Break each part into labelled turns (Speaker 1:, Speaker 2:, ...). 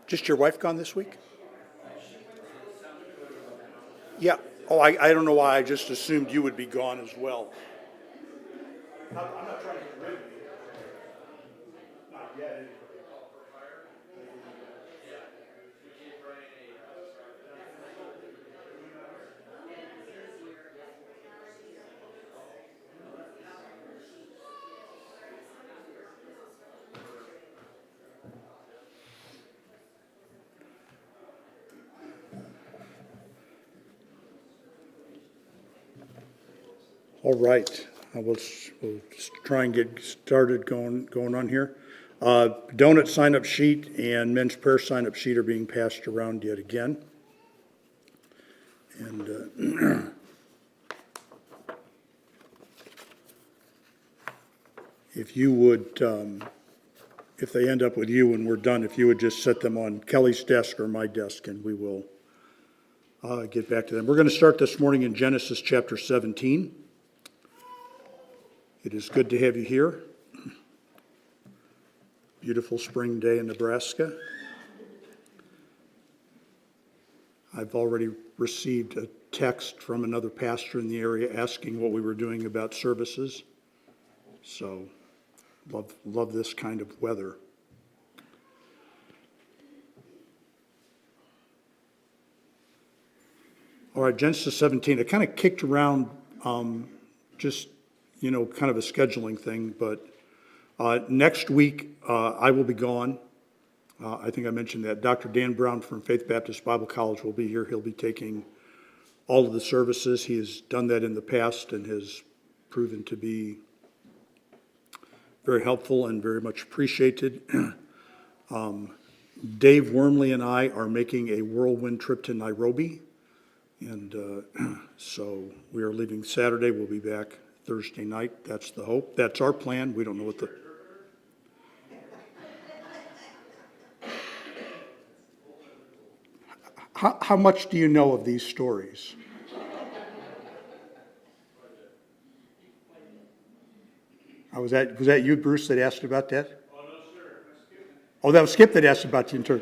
Speaker 1: Just your wife gone this week? Yeah. Oh, I don't know why. I just assumed you would be gone as well. I'm not trying to get rid of you. Not yet. All right. We'll try and get started going on here. Donut sign-up sheet and men's prayer sign-up sheet are being passed around yet again. And if you would, if they end up with you when we're done, if you would just set them on Kelly's desk or my desk, and we will get back to them. We're going to start this morning in Genesis chapter 17. It is good to have you here. Beautiful spring day in Nebraska. I've already received a text from another pastor in the area asking what we were doing about services. So, love this kind of weather. All right, Genesis 17. I kind of kicked around just, kind of a scheduling thing, but next week I will be gone. I think I mentioned that. Dr. Dan Brown from Faith Baptist Bible College will be here. He'll be taking all of the services. He has done that in the past and has proven to be very helpful and very much appreciated. Dave Wormley and I are making a whirlwind trip to Nairobi. And so we are leaving Saturday. We'll be back Thursday night. That's the hope. That's our plan. We don't know what the... How much do you know of these stories? Was that you, Bruce, that asked about that?
Speaker 2: Oh, no, sir.
Speaker 1: Oh, that was Skip that asked about the intern.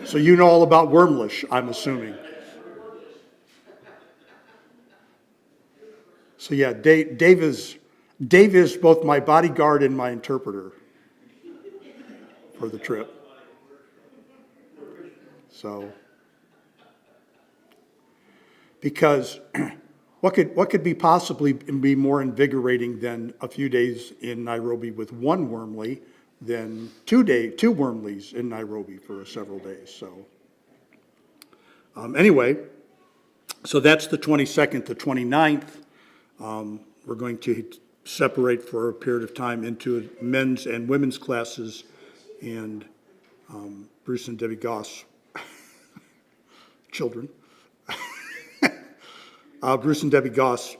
Speaker 1: So you know all about Wormlish, I'm assuming. So yeah, Dave is both my bodyguard and my interpreter for the trip. So, because what could be possibly be more invigorating than a few days in Nairobi with one Wormley than two Wormleys in Nairobi for several days. So anyway, so that's the 22nd to 29th. We're going to separate for a period of time into men's and women's classes, and Bruce and Debbie Goss, children. Bruce and Debbie Goss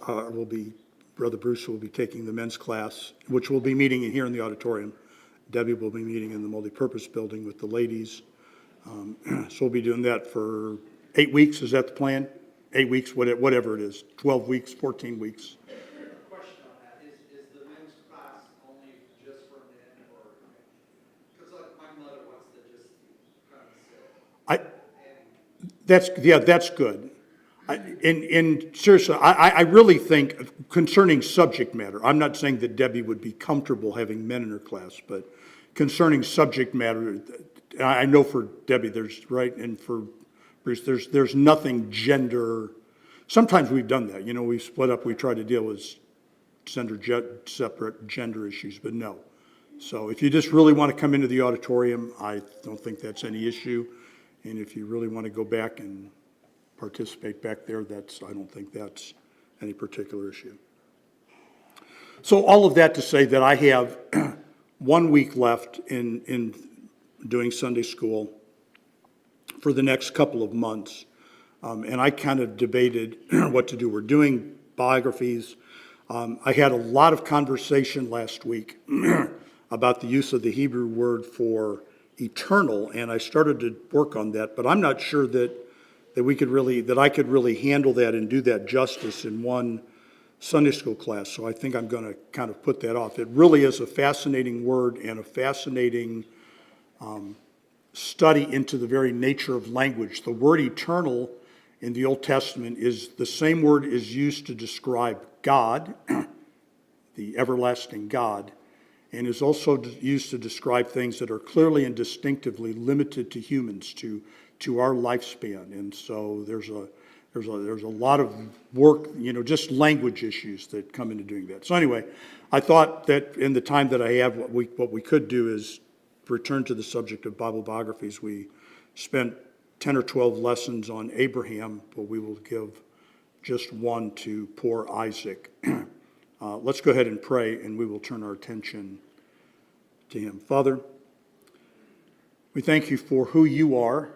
Speaker 1: Brother Bruce will be taking the men's class, which will be meeting here in the auditorium. Debbie will be meeting in the multipurpose building with the ladies. So we'll be doing that for 8 weeks. Is that the plan? 8 weeks, whatever it is, 12 weeks, 14 weeks.
Speaker 3: Question on that, is the men's class only just for men, or, because like my mother wants to just kind of sit.
Speaker 1: That's good. Seriously, I really think concerning subject matter, I'm not saying that Debbie would be comfortable having men in her class, but concerning subject matter, I know for Debbie there's, right, and for Bruce, there's nothing gender. Sometimes we've done that, we split up, we try to deal with separate gender issues, but no. So if you just really want to come into the auditorium, I don't think that's any issue. And if you really want to go back and participate back there, I don't think that's any particular issue. So all of that to say that I have 1 week left in doing Sunday school for the next couple of months. And I kind of debated what to do. We're doing biographies. I had a lot of conversation last week about the use of the Hebrew word for eternal, and I started to work on that, but I'm not sure that I could really handle that and do that justice in one Sunday school class. So I think I'm going to kind of put that off. It really is a fascinating word and a fascinating study into the very nature of language. The word eternal in the Old Testament is the same word is used to describe God, the everlasting God, and is also used to describe things that are clearly and distinctively limited to humans, to our lifespan. And so there's a lot of work, just language issues that come into doing that. So anyway, I thought that in the time that I have, what we could do is return to the subject of Bible biographies. We spent 10 or 12 lessons on Abraham, but we will give just one to poor Isaac. Let's go ahead and pray, and we will turn our attention to him. Father, we thank you for who you are,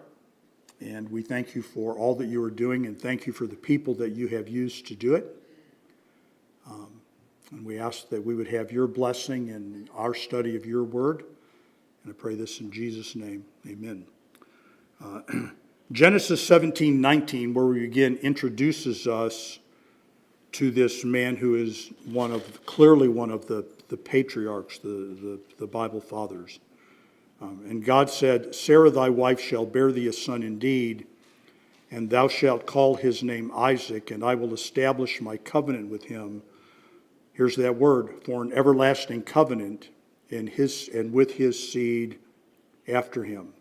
Speaker 1: and we thank you for all that you are doing, and thank you for the people that you have used to do it. And we ask that we would have your blessing in our study of your word. And I pray this in Jesus' name. Amen. Genesis 17:19, where we begin, introduces us to this man who is clearly one of the patriarchs, the Bible fathers. And God said, Sarah thy wife shall bear thee a son indeed, and thou shalt call his name Isaac, and I will establish my covenant with him. Here's that word, for an everlasting covenant, and with his seed after him.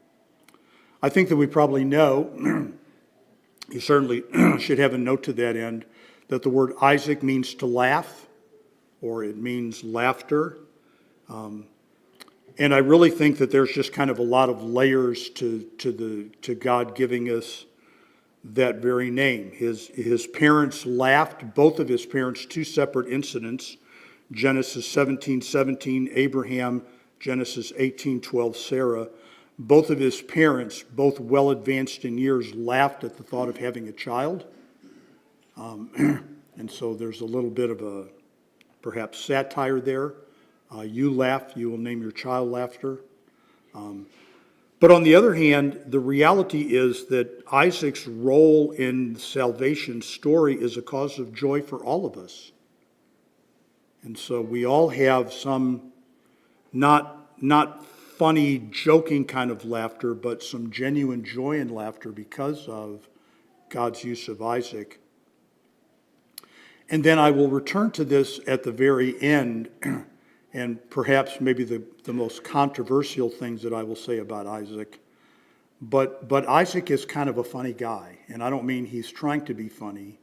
Speaker 1: I think that we probably know, you certainly should have a note to that end, that the word Isaac means to laugh, or it means laughter. And I really think that there's just kind of a lot of layers to God giving us that very name. His parents laughed, both of his parents, two separate incidents. Genesis 17:17, Abraham, Genesis 18:12, Sarah. Both of his parents, both well advanced in years, laughed at the thought of having a child. And so there's a little bit of a perhaps satire there. You laugh, you will name your child laughter. But on the other hand, the reality is that Isaac's role in the salvation story is a cause of joy for all of us. And so we all have some not funny, joking kind of laughter, but some genuine joy and laughter because of God's use of Isaac. And then I will return to this at the very end, and perhaps maybe the most controversial things that I will say about Isaac. But Isaac is kind of a funny guy, and I don't mean he's trying to be funny.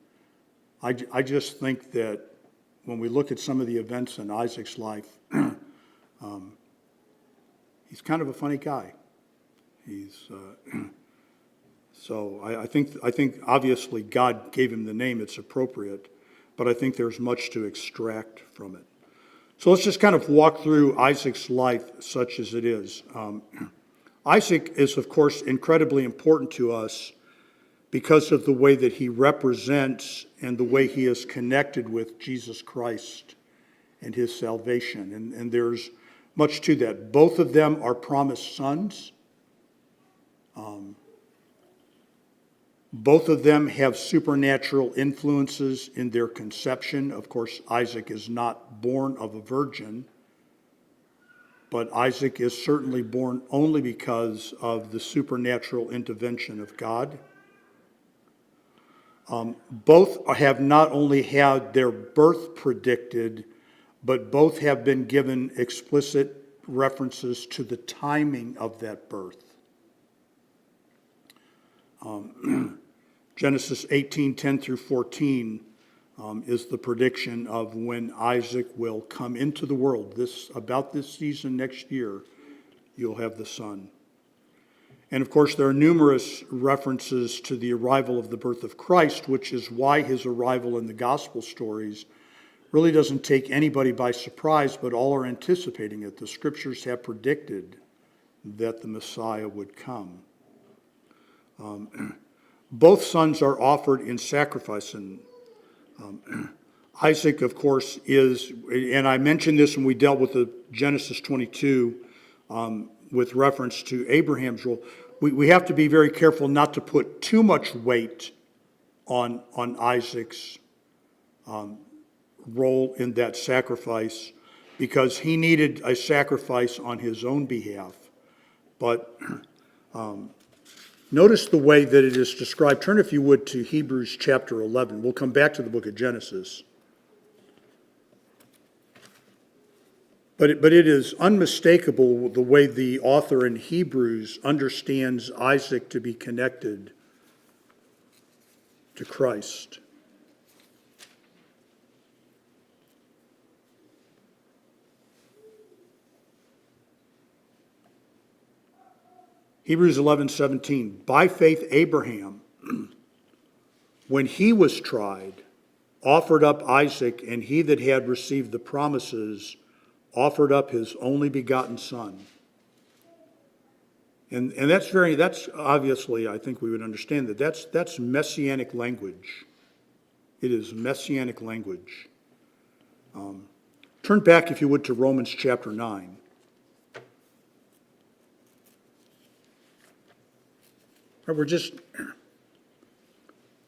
Speaker 1: I just think that when we look at some of the events in Isaac's life, he's kind of a funny guy. So I think obviously God gave him the name, it's appropriate, but I think there's much to extract from it. So let's just kind of walk through Isaac's life such as it is. Isaac is, of course, incredibly important to us because of the way that he represents and the way he is connected with Jesus Christ and his salvation. And there's much to that. Both of them are promised sons. Both of them have supernatural influences in their conception. Of course, Isaac is not born of a virgin, but Isaac is certainly born only because of the supernatural intervention of God. Both have not only had their birth predicted, but both have been given explicit references to the timing of that birth. Genesis 18:10 through 14 is the prediction of when Isaac will come into the world. About this season next year, you'll have the son. And of course, there are numerous references to the arrival of the birth of Christ, which is why his arrival in the gospel stories really doesn't take anybody by surprise, but all are anticipating it. The scriptures have predicted that the Messiah would come. Both sons are offered in sacrifice. And Isaac, of course, is, and I mentioned this when we dealt with the Genesis 22 with reference to Abraham's role. We have to be very careful not to put too much weight on Isaac's role in that sacrifice, because he needed a sacrifice on his own behalf. But Notice the way that it is described. Turn, if you would, to Hebrews chapter 11. We'll come back to the book of Genesis. But it is unmistakable the way the author in Hebrews understands Isaac to be connected to Christ. Hebrews 11:17. By faith Abraham, when he was tried, offered up Isaac, and he that had received the promises offered up his only begotten son. And that's obviously, I think we would understand that that's messianic language. It is messianic language. Turn back, if you would, to Romans chapter 9. We're just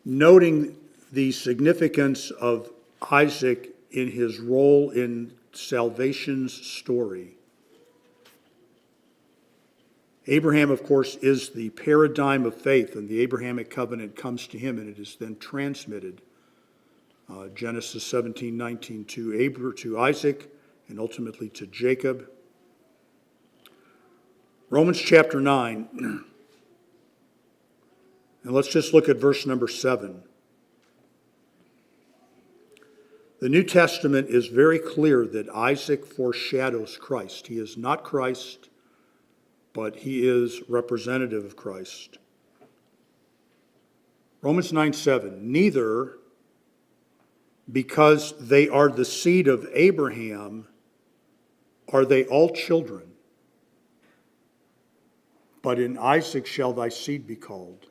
Speaker 1: noting the significance of Isaac in his role in salvation's story. Abraham, of course, is the paradigm of faith, and the Abrahamic covenant comes to him, and it is then transmitted. Genesis 17:19 to Isaac, and ultimately to Jacob. Romans chapter 9. And let's just look at verse number 7. The New Testament is very clear that Isaac foreshadows Christ. He is not Christ, but he is representative of Christ. Romans 9:7. Neither, because they are the seed of Abraham, are they all children, but in Isaac shall thy seed be called.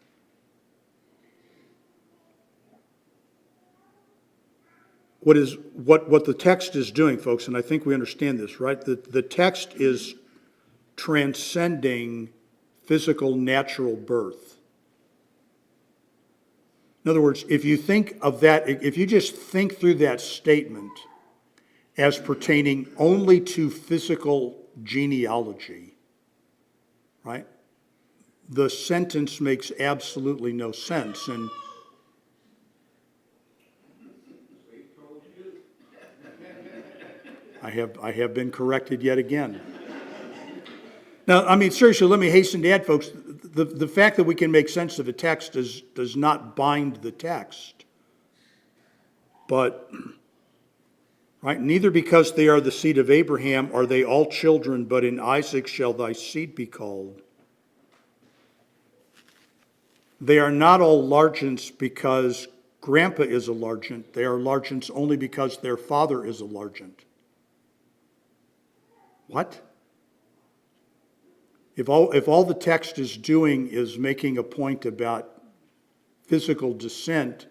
Speaker 1: What the text is doing, folks, and I think we understand this, right? The text is transcending physical, natural birth. In other words, if you think of that, if you just think through that statement as pertaining only to physical genealogy, right? The sentence makes absolutely no sense. And I have been corrected yet again. Now, I mean, seriously, let me hasten to add, folks, the fact that we can make sense of a text does not bind the text. But, right, neither because they are the seed of Abraham are they all children, but in Isaac shall thy seed be called. They are not all largents because grandpa is a largent. They are largents only because their father is a largent. What? If all the text is doing is making a point about physical descent,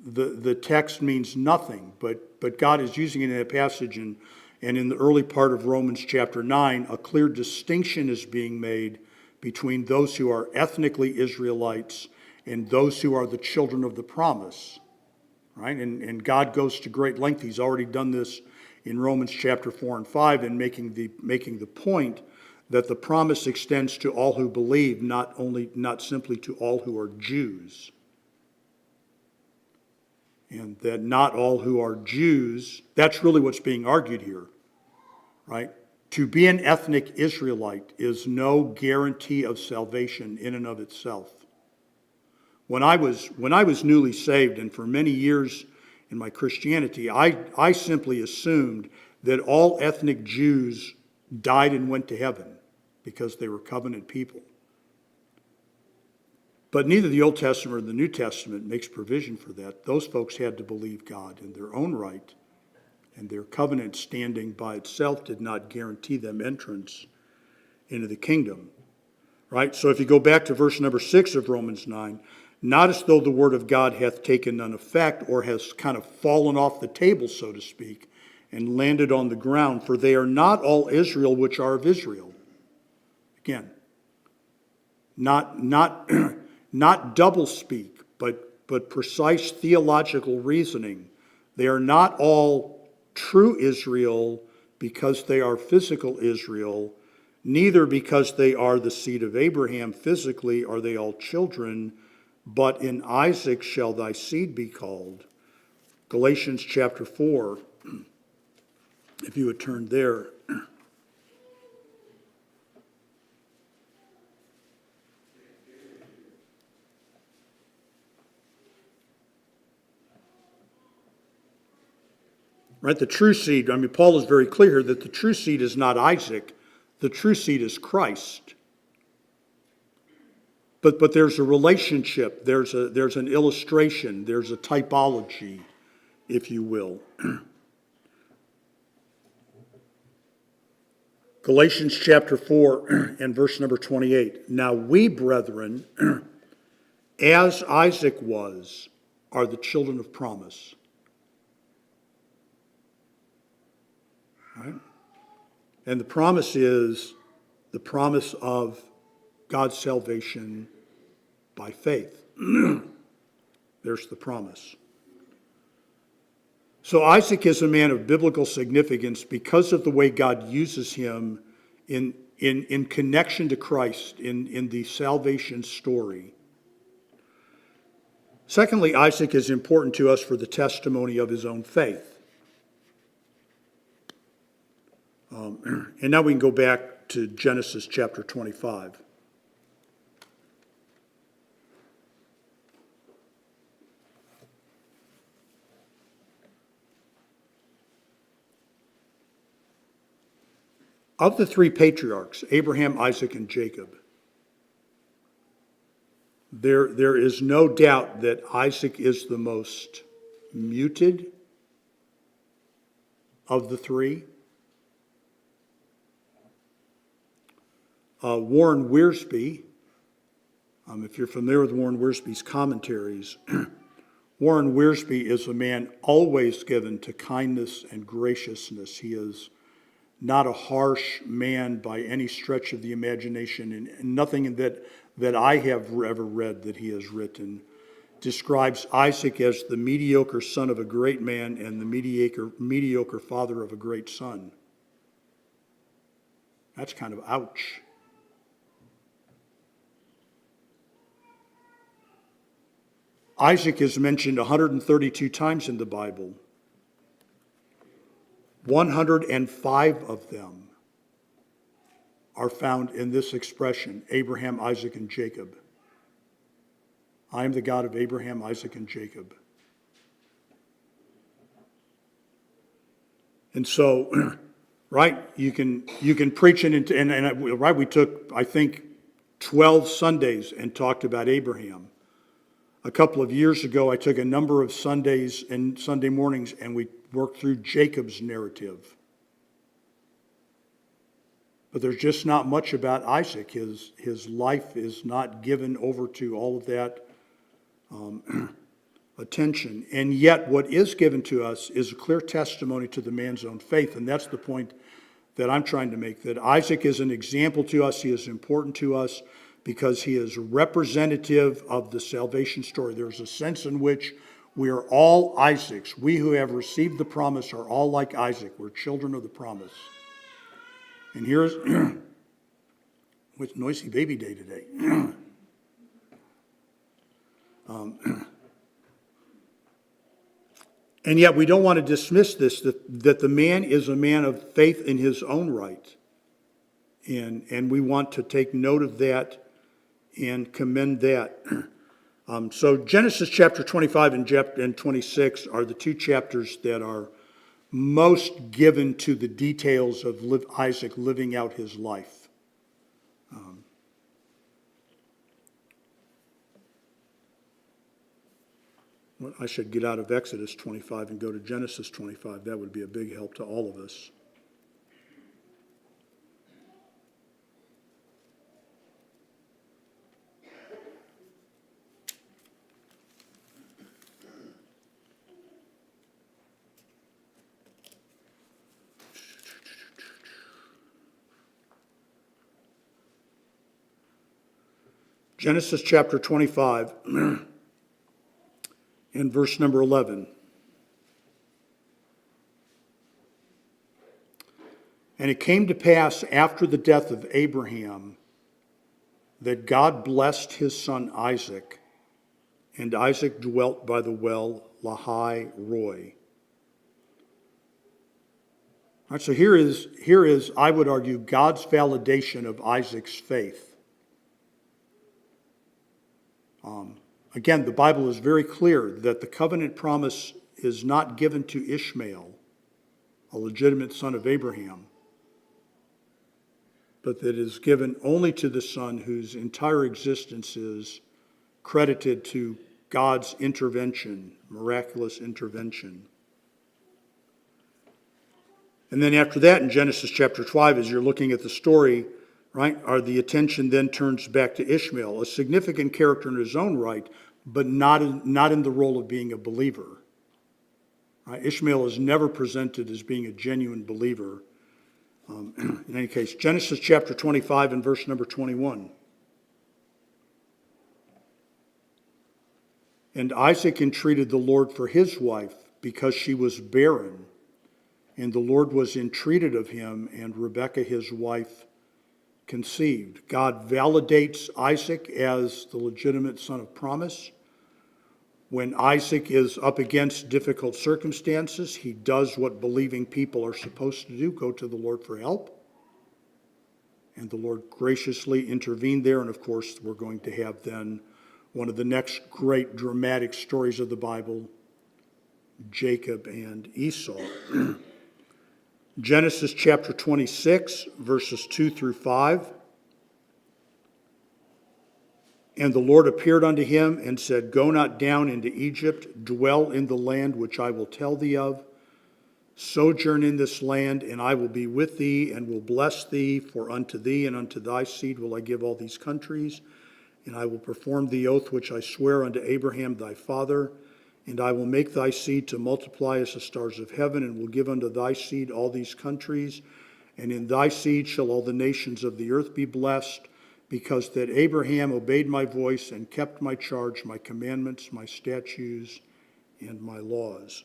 Speaker 1: the text means nothing. But God is using it in that passage, and in the early part of Romans chapter 9, a clear distinction is being made between those who are ethnically Israelites and those who are the children of the promise. Right? And God goes to great length. He's already done this in Romans chapter 4 and 5, and making the point that the promise extends to all who believe, not simply to all who are Jews. And that not all who are Jews, that's really what's being argued here, right? To be an ethnic Israelite is no guarantee of salvation in and of itself. When I was newly saved, and for many years in my Christianity, I simply assumed that all ethnic Jews died and went to heaven because they were covenant people. But neither the Old Testament or the New Testament makes provision for that. Those folks had to believe God in their own right, and their covenant standing by itself did not guarantee them entrance into the kingdom. Right? So if you go back to verse number 6 of Romans 9, not as though the word of God hath taken none effect or has kind of fallen off the table, so to speak, and landed on the ground, for they are not all Israel which are of Israel. Again, not double speak, but precise theological reasoning. They are not all true Israel because they are physical Israel, neither because they are the seed of Abraham physically are they all children, but in Isaac shall thy seed be called. Galatians chapter 4, if you would turn there. Right, the true seed, Paul is very clear that the true seed is not Isaac, the true seed is Christ. But there's a relationship, there's an illustration, there's a typology, if you will. Galatians chapter 4 and verse number 28. Now we, brethren, as Isaac was, are the children of promise. Right? And the promise is the promise of God's salvation by faith. There's the promise. So Isaac is a man of biblical significance because of the way God uses him in connection to Christ in the salvation story. Secondly, Isaac is important to us for the testimony of his own faith. And now we can go back to Genesis chapter 25. Of the three patriarchs, Abraham, Isaac, and Jacob, there is no doubt that Isaac is the most muted of the three. Warren Wiersbe, if you're familiar with Warren Wiersbe's commentaries, Warren Wiersbe is a man always given to kindness and graciousness. He is not a harsh man by any stretch of the imagination, and nothing that I have ever read that he has written describes Isaac as the mediocre son of a great man and the mediocre father of a great son. That's kind of ouch. Isaac is mentioned 132 times in the Bible. 105 of them are found in this expression, Abraham, Isaac, and Jacob. I am the God of Abraham, Isaac, and Jacob. And so, right, you can preach it right, we took, I think, 12 Sundays and talked about Abraham. A couple of years ago, I took a number of Sundays and Sunday mornings and we worked through Jacob's narrative. But there's just not much about Isaac. His life is not given over to all of that attention. And yet what is given to us is a clear testimony to the man's own faith. And that's the point that I'm trying to make, that Isaac is an example to us. He is important to us because he is representative of the salvation story. There's a sense in which we are all Isaacs. We who have received the promise are all like Isaac. We're children of the promise. And here's, it's noisy baby day today. And yet we don't want to dismiss this, that the man is a man of faith in his own right. And we want to take note of that and commend that. So Genesis chapter 25 and 26 are the two chapters that are most given to the details of Isaac living out his life. Well, I should get out of Exodus 25 and go to Genesis 25. That would be a big help to all of us. Genesis chapter 25 and verse number 11. And it came to pass after the death of Abraham that God blessed his son Isaac, and Isaac dwelt by the well Lahai Roi. All right, so here is, I would argue, God's validation of Isaac's faith. Again, the Bible is very clear that the covenant promise is not given to Ishmael, a legitimate son of Abraham, but that is given only to the son whose entire existence is credited to God's intervention, miraculous intervention. And then after that, in Genesis chapter 5, as you're looking at the story, right, the attention then turns back to Ishmael, a significant character in his own right, but not in the role of being a believer. Right? Ishmael is never presented as being a genuine believer. In any case, Genesis chapter 25 and verse number 21. And Isaac entreated the Lord for his wife because she was barren. And the Lord was entreated of him, and Rebekah his wife conceived. God validates Isaac as the legitimate son of promise. When Isaac is up against difficult circumstances, he does what believing people are supposed to do, go to the Lord for help. And the Lord graciously intervened there. And of course, we're going to have then one of the next great dramatic stories of the Bible, Jacob and Esau. Genesis chapter 26, verses 2 through 5. And the Lord appeared unto him and said, Go not down into Egypt, dwell in the land which I will tell thee of. Sojourn in this land, and I will be with thee, and will bless thee, for unto thee and unto thy seed will I give all these countries. And I will perform the oath which I swear unto Abraham thy father, and I will make thy seed to multiply as the stars of heaven, and will give unto thy seed all these countries. And in thy seed shall all the nations of the earth be blessed, because that Abraham obeyed my voice and kept my charge, my commandments, my statutes, and my laws.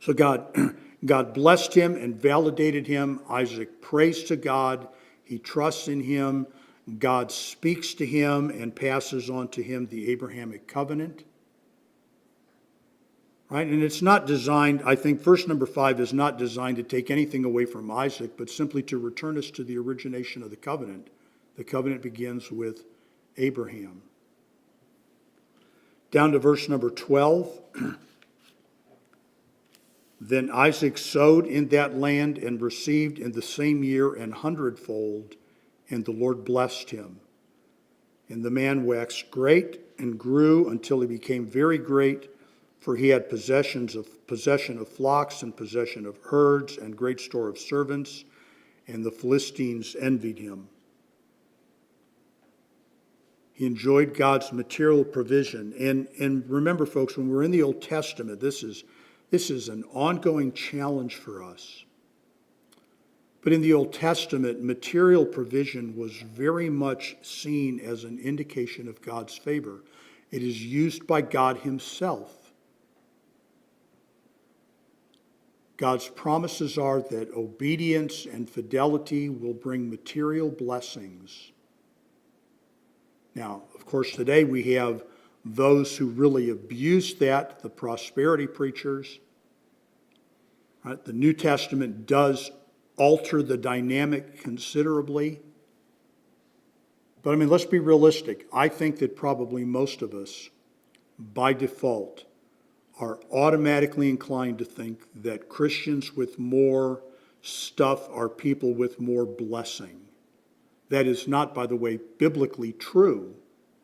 Speaker 1: So God blessed him and validated him. Isaac prays to God. He trusts in him. God speaks to him and passes on to him the Abrahamic covenant. Right? And it's not designed, I think verse number 5 is not designed to take anything away from Isaac, but simply to return us to the origination of the covenant. The covenant begins with Abraham. Down to verse number 12. Then Isaac sowed in that land and received in the same year an hundredfold, and the Lord blessed him. And the man waxed great and grew until he became very great, for he had possession of flocks and possession of herds and great store of servants, and the Philistines envied him. He enjoyed God's material provision. And remember, folks, when we're in the Old Testament, this is an ongoing challenge for us. But in the Old Testament, material provision was very much seen as an indication of God's favor. It is used by God himself. God's promises are that obedience and fidelity will bring material blessings. Now, of course, today we have those who really abuse that, the prosperity preachers. Right? The New Testament does alter the dynamic considerably. But I mean, let's be realistic. I think that probably most of us, by default, are automatically inclined to think that Christians with more stuff are people with more blessing. That is not, by the way, biblically true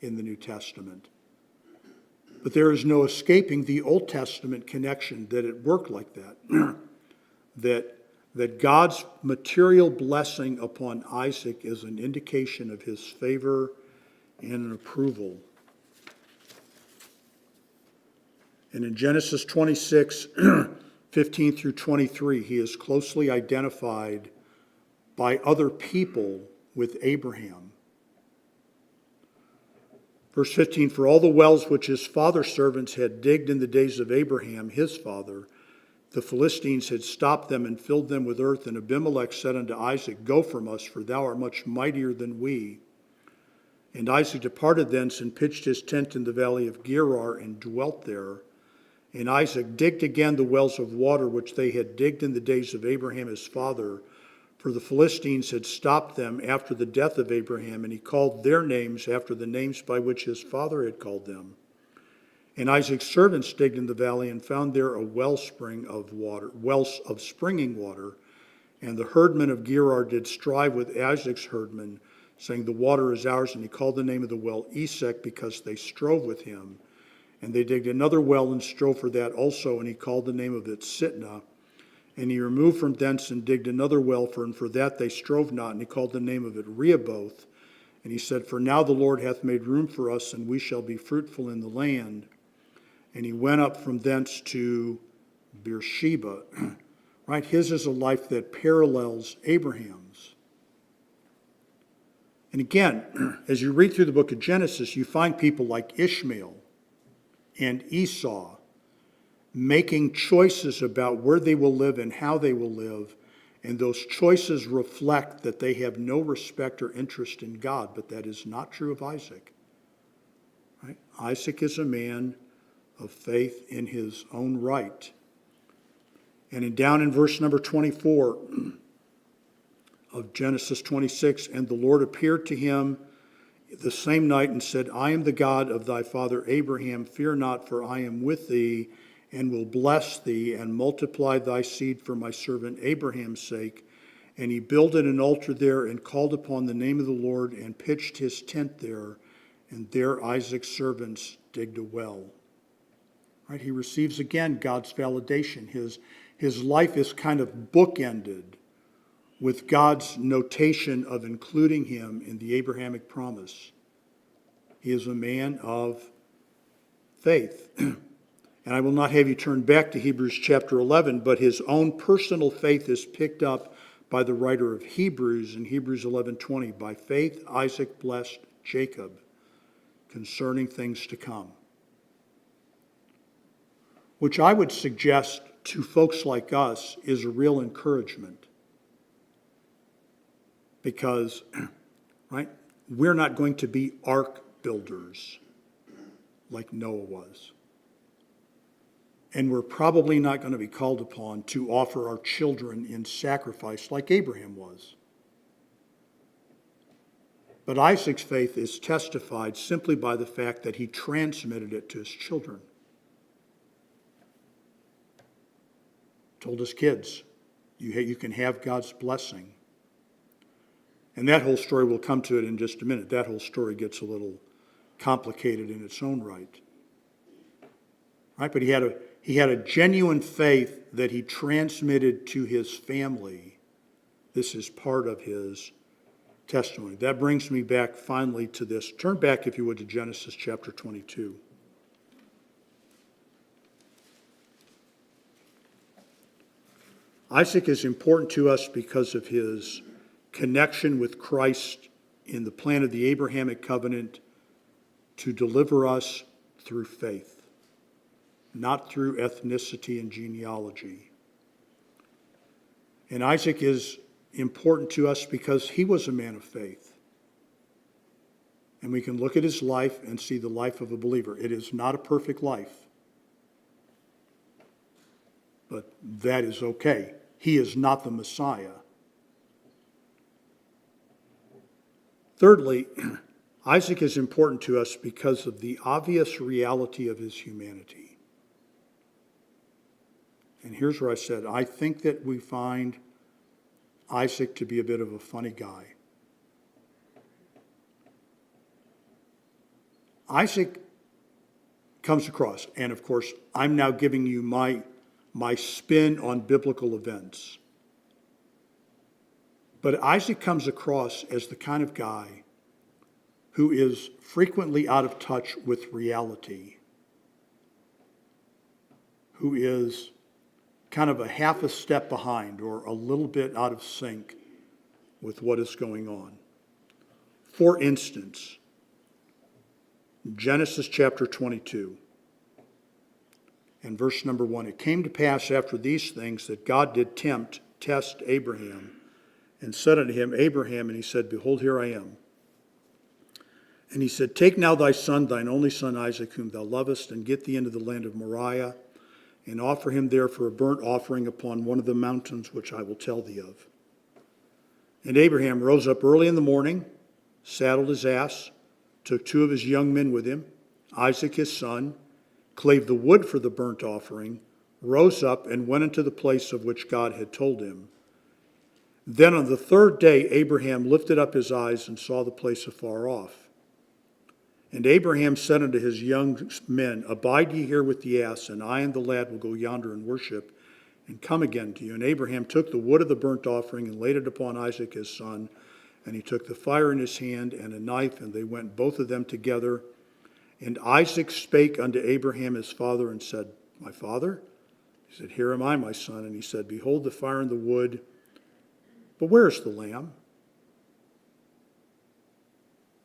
Speaker 1: in the New Testament. But there is no escaping the Old Testament connection that it worked like that. that God's material blessing upon Isaac is an indication of his favor and an approval. And in Genesis 26, 15 through 23, he is closely identified by other people with Abraham. Verse 15, for all the wells which his father's servants had digged in the days of Abraham, his father, the Philistines had stopped them and filled them with earth. And Abimelech said unto Isaac, Go from us, for thou art much mightier than we. And Isaac departed thence and pitched his tent in the valley of Gerar and dwelt there. And Isaac digged again the wells of water which they had digged in the days of Abraham his father, for the Philistines had stopped them after the death of Abraham, and he called their names after the names by which his father had called them. And Isaac's servants digged in the valley and found there a wellspring of water, wells of springing water. And the herdmen of Gerar did strive with Isaac's herdmen, saying, The water is ours. And he called the name of the well Esek, because they strove with him. And they digged another well and strove for that also, and he called the name of it Sitnah. And he removed from thence and digged another well, and for that they strove not, and he called the name of it Rehoboth. And he said, For now the Lord hath made room for us, and we shall be fruitful in the land. And he went up from thence to Beersheba. Right? His is a life that parallels Abraham's. And again, as you read through the book of Genesis, you find people like Ishmael and Esau making choices about where they will live and how they will live. And those choices reflect that they have no respect or interest in God. But that is not true of Isaac. Right? Isaac is a man of faith in his own right. And down in verse number 24 of Genesis 26, And the Lord appeared to him the same night and said, I am the God of thy father Abraham. Fear not, for I am with thee, and will bless thee, and multiply thy seed for my servant Abraham's sake. And he builded an altar there, and called upon the name of the Lord, and pitched his tent there. And there Isaac's servants digged a well. Right? He receives again God's validation. His life is kind of bookended with God's notation of including him in the Abrahamic promise. He is a man of faith. And I will not have you turn back to Hebrews chapter 11, but his own personal faith is picked up by the writer of Hebrews in Hebrews 11:20. By faith Isaac blessed Jacob concerning things to come. Which I would suggest to folks like us is a real encouragement. Because, right, we're not going to be ark builders like Noah was. And we're probably not going to be called upon to offer our children in sacrifice like Abraham was. But Isaac's faith is testified simply by the fact that he transmitted it to his children. Told his kids, you can have God's blessing. And that whole story, we'll come to it in just a minute. That whole story gets a little complicated in its own right. Right? But he had a genuine faith that he transmitted to his family. This is part of his testimony. That brings me back finally to this. Turn back, if you would, to Genesis chapter 22. Isaac is important to us because of his connection with Christ in the plan of the Abrahamic covenant to deliver us through faith, not through ethnicity and genealogy. And Isaac is important to us because he was a man of faith. And we can look at his life and see the life of a believer. It is not a perfect life, but that is okay. He is not the Messiah. Thirdly, Isaac is important to us because of the obvious reality of his humanity. And here's where I said, I think that we find Isaac to be a bit of a funny guy. Isaac comes across, and of course, I'm now giving you my spin on biblical events. But Isaac comes across as the kind of guy who is frequently out of touch with reality, who is kind of a half a step behind or a little bit out of sync with what is going on. For instance, Genesis chapter 22. And verse number 1, it came to pass after these things that God did test Abraham, and said unto him, Abraham, and he said, Behold, here I am. And he said, Take now thy son, thine only son Isaac, whom thou lovest, and get thee into the land of Moriah, and offer him there for a burnt offering upon one of the mountains which I will tell thee of. And Abraham rose up early in the morning, saddled his ass, took 2 of his young men with him, Isaac his son, clave the wood for the burnt offering, rose up, and went into the place of which God had told him. Then on the 3rd day Abraham lifted up his eyes and saw the place afar off. And Abraham said unto his young men, Abide ye here with the ass, and I and the lad will go yonder and worship, and come again to you. And Abraham took the wood of the burnt offering and laid it upon Isaac his son, and he took the fire in his hand and a knife, and they went both of them together. And Isaac spake unto Abraham his father and said, My father? He said, Here am I, my son. And he said, Behold the fire and the wood, but where is the lamb?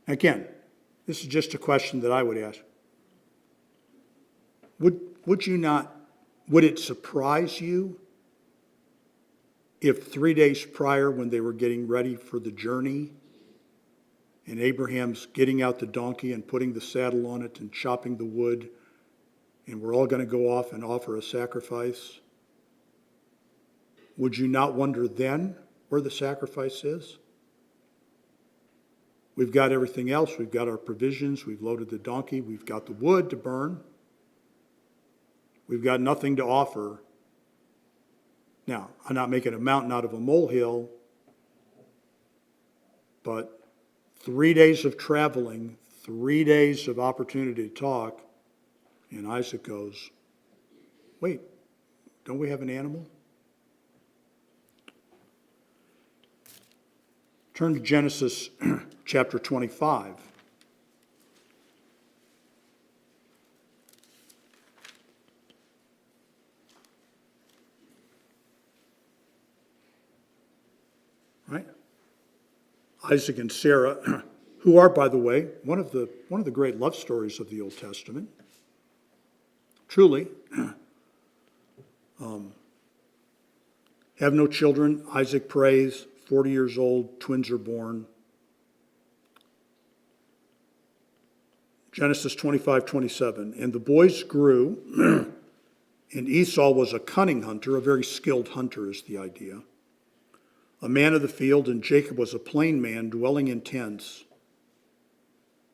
Speaker 1: Again, this is just a question that I would ask. Would it surprise you if 3 days prior, when they were getting ready for the journey, and Abraham's getting out the donkey and putting the saddle on it and chopping the wood, and we're all going to go off and offer a sacrifice, would you not wonder then where the sacrifice is? We've got everything else. We've got our provisions. We've loaded the donkey. We've got the wood to burn. We've got nothing to offer. Now, I'm not making a mountain out of a molehill, but 3 days of traveling, 3 days of opportunity to talk, and Isaac goes, Wait, don't we have an animal? Turn to Genesis chapter 25. Right? Isaac and Sarah, who are, by the way, one of the great love stories of the Old Testament. Truly. Have no children. Isaac prays. 40 years old, twins are born. Genesis 25:27. And the boys grew, and Esau was a cunning hunter, a very skilled hunter is the idea, a man of the field, and Jacob was a plain man dwelling in tents.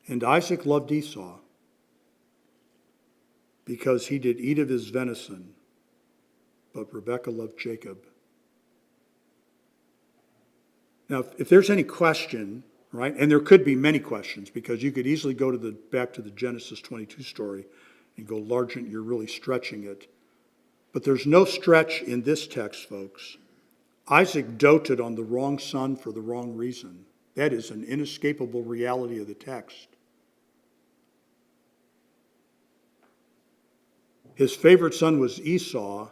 Speaker 1: And Isaac loved Esau because he did eat of his venison, but Rebekah loved Jacob. Now, if there's any question, right, and there could be many questions, because you could easily go back to the Genesis 22 story and go, Largent, you're really stretching it. But there's no stretch in this text, folks. Isaac doted on the wrong son for the wrong reason. That is an inescapable reality of the text. His favorite son was Esau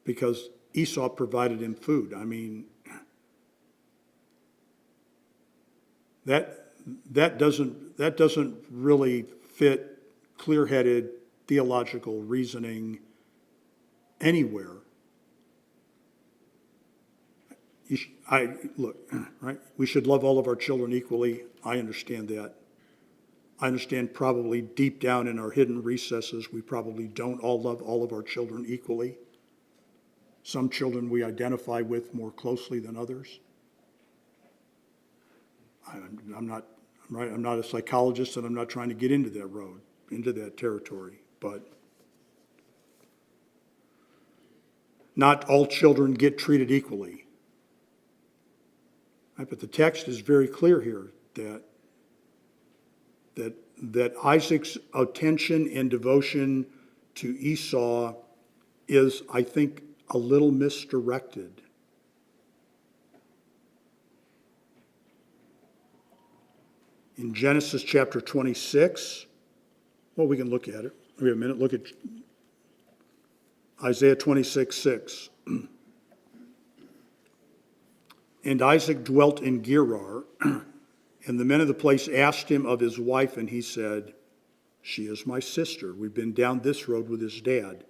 Speaker 1: because Esau provided him food. I mean, that doesn't really fit clear-headed theological reasoning anywhere. Look, right? We should love all of our children equally. I understand that. I understand probably deep down in our hidden recesses, we probably don't all love all of our children equally. Some children we identify with more closely than others. I'm not a psychologist, and I'm not trying to get into that road, into that territory. But not all children get treated equally. Right? But the text is very clear here that Isaac's attention and devotion to Esau is, I think, a little misdirected. In Genesis chapter 26, well, we can look at it. Wait a minute, look at Isaiah 26:6. And Isaac dwelt in Gerar, and the men of the place asked him of his wife, and he said, she is my sister. We've been down this road with his dad.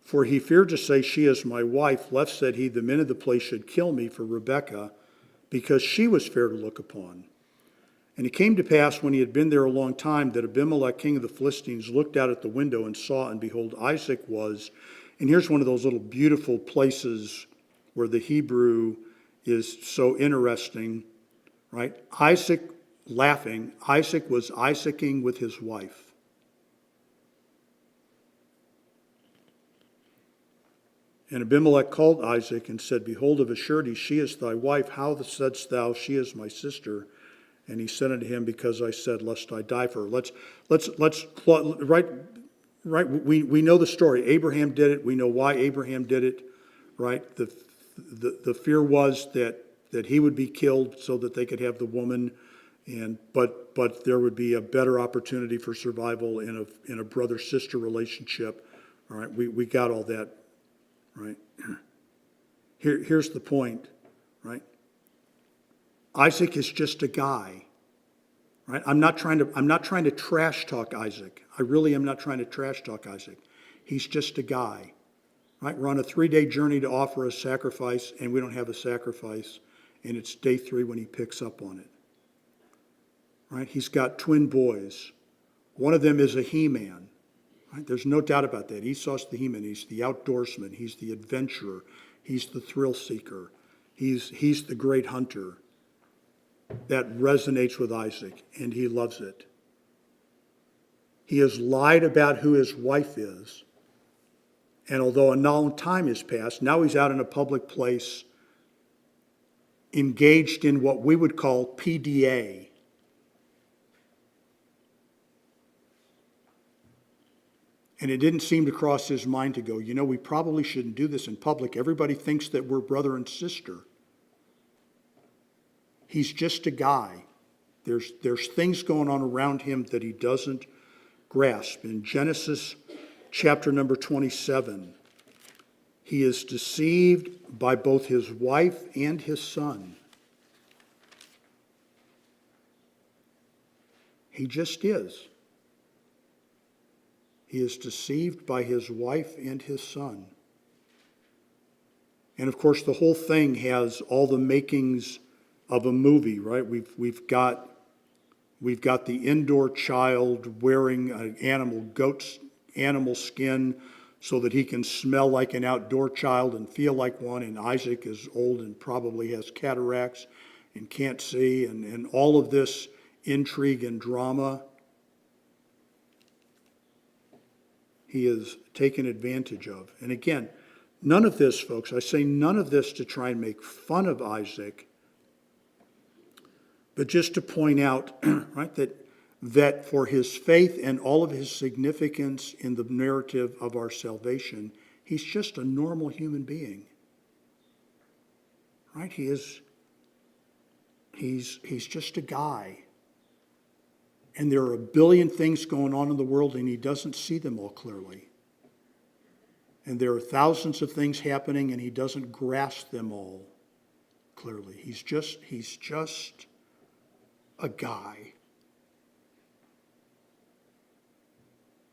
Speaker 1: For he feared to say, she is my wife, lest, said he, the men of the place should kill me for Rebekah, because she was fair to look upon. And it came to pass, when he had been there a long time, that Abimelech, king of the Philistines, looked out at the window and saw, and behold, Isaac was. And here's one of those little beautiful places where the Hebrew is so interesting, right? Isaac laughing. Isaac was Isaacing with his wife. And Abimelech called Isaac and said, behold, of a surety she is thy wife. How saidst thou, she is my sister? And he said unto him, because I said, lest I die for her. Right. We know the story. Abraham did it. We know why Abraham did it. Right. The fear was that he would be killed so that they could have the woman, but there would be a better opportunity for survival in a brother-sister relationship. All right. We got all that. Right. Here's the point, right? Isaac is just a guy, right? I'm not trying to trash talk Isaac. I really am not trying to trash talk Isaac. He's just a guy, right? We're on a 3-day journey to offer a sacrifice, and we don't have a sacrifice, and it's day 3 when he picks up on it, right? He's got twin boys. One of them is a He-Man. Right? There's no doubt about that. Esau's the He-Man. He's the outdoorsman. He's the adventurer. He's the thrill seeker. He's the great hunter. That resonates with Isaac, and he loves it. He has lied about who his wife is. And although a long time has passed, now he's out in a public place engaged in what we would call PDA. And it didn't seem to cross his mind to go, we probably shouldn't do this in public. Everybody thinks that we're brother and sister. He's just a guy. There's things going on around him that he doesn't grasp. In Genesis chapter number 27, he is deceived by both his wife and his son. He just is. He is deceived by his wife and his son. And of course, the whole thing has all the makings of a movie, right? We've got the indoor child wearing an animal skin so that he can smell like an outdoor child and feel like one. And Isaac is old and probably has cataracts and can't see, and all of this intrigue and drama. He is taken advantage of. And again, none of this, folks, I say none of this to try and make fun of Isaac, but just to point out, right, that for his faith and all of his significance in the narrative of our salvation, he's just a normal human being. Right? He's just a guy. And there are a billion things going on in the world, and he doesn't see them all clearly. And there are thousands of things happening, and he doesn't grasp them all clearly. He's just a guy.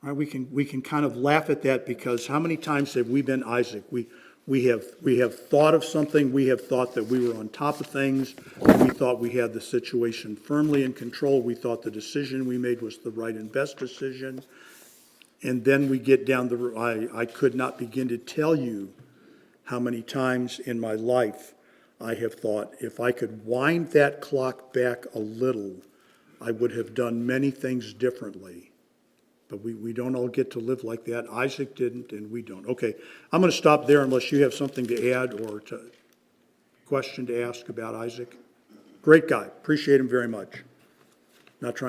Speaker 1: Right? We can kind of laugh at that, because how many times have we been Isaac? We have thought of something. We have thought that we were on top of things. We thought we had the situation firmly in control. We thought the decision we made was the right and best decision. And then we get down the road. I could not begin to tell you how many times in my life I have thought, if I could wind that clock back a little, I would have done many things differently. But we don't all get to live like that. Isaac didn't, and we don't. Okay, I'm going to stop there unless you have something to add or question to ask about Isaac. Great guy. Appreciate him very much. Not trying